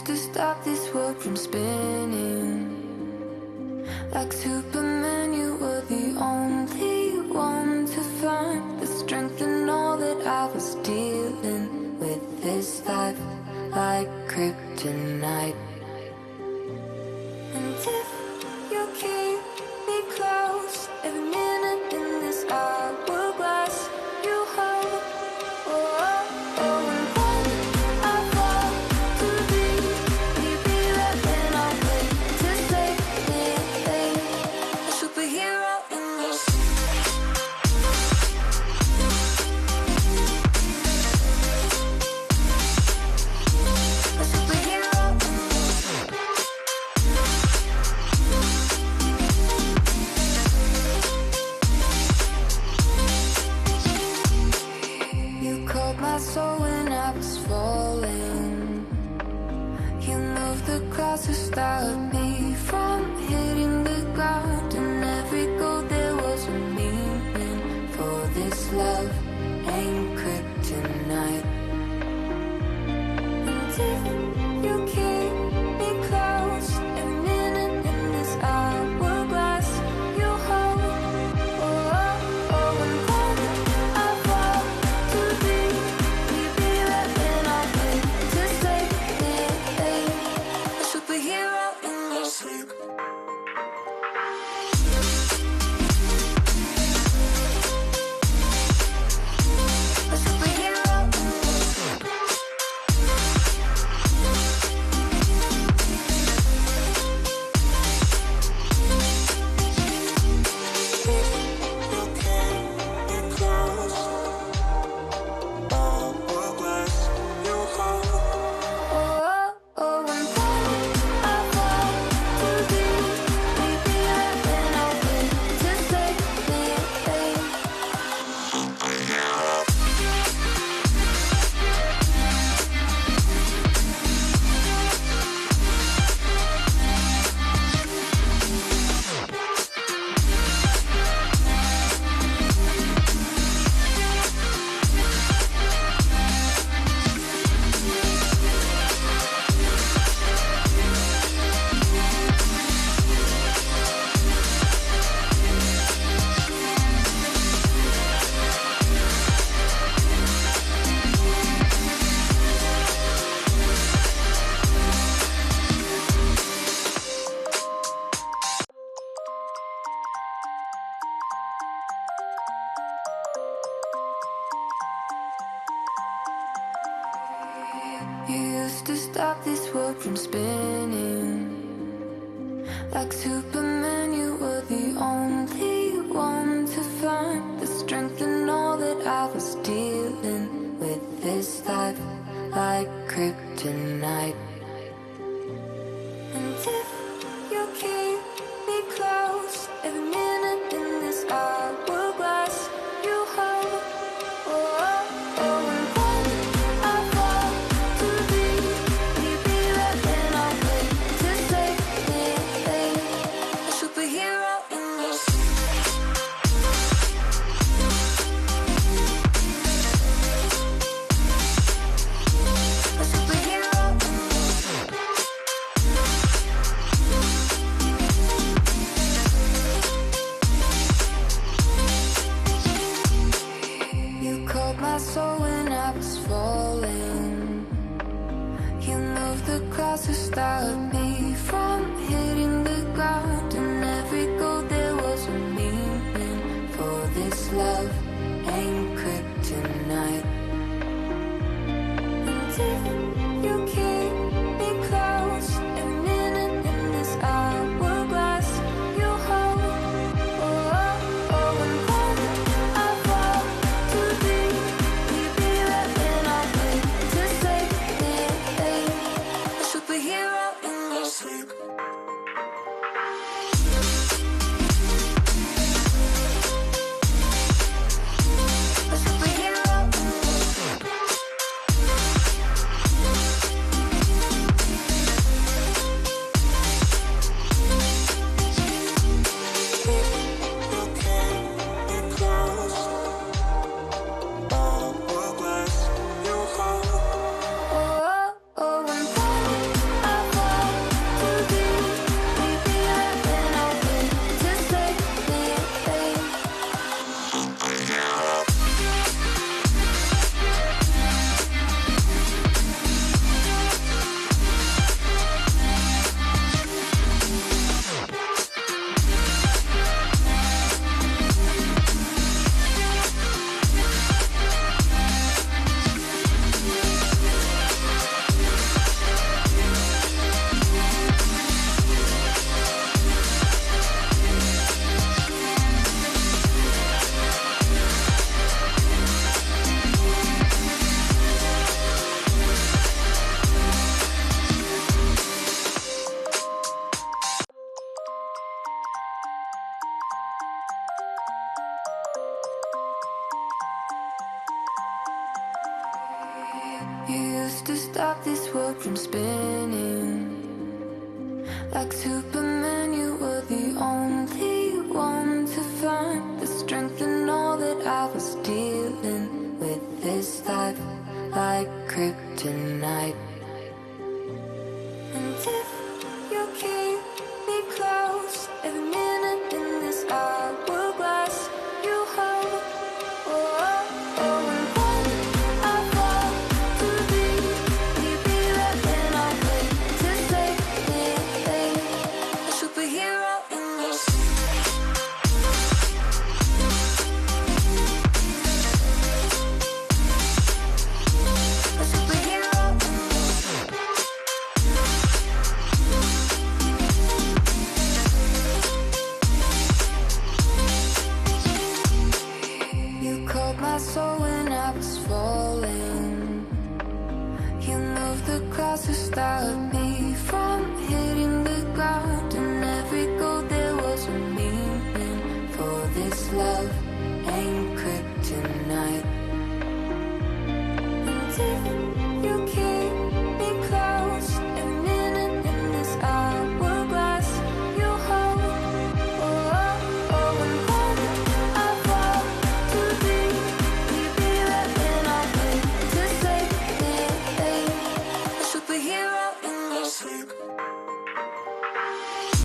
used to stop this world from spinning. Like Superman, you were the only one to find the strength in all that I was dealing with. This life like kryptonite. And if you keep me close, every minute in this hourglass you hold. Oh, oh, oh, and when I fall to be right when I wait to save me, a superhero in your a superhero in You called my soul when I was falling. You moved the clouds to stop me from hitting the ground. And every goal there was a meaning. For this love ain't kryptonite. And if you keep me close, every minute in this hourglass you hold. Oh, oh, oh, and when I fall to be right when I wait to save me, a superhero in your sleep. A superhero in your sleep. Oh, oh, and when I fall to be right when I wait to save me, You used to stop this world from spinning. Like Superman, you were the only one to find the strength in all that I was dealing with. This life like kryptonite. And if you keep me close, every minute in this hourglass you hold. Oh, oh, oh, and when I fall to be right when I wait to save me, a superhero in your a superhero in You called my soul when I was falling. You moved the clouds to stop me from hitting the ground. And every goal there was a meaning. For this love ain't kryptonite. And if you keep me close, every minute in this hourglass you hold. Oh, oh, oh, and when I fall to be right when I wait to save me, a superhero in your sleep. A superhero in your used to stop this world from spinning. Like Superman, you were the only one to find the strength in all that I was dealing with. This life like kryptonite. And if you keep me close, every minute in this hourglass you hold. Oh, oh, oh, and when I fall to be right when I wait to save me, a superhero in your a superhero in you called my soul when I was falling. You moved the clouds to stop me.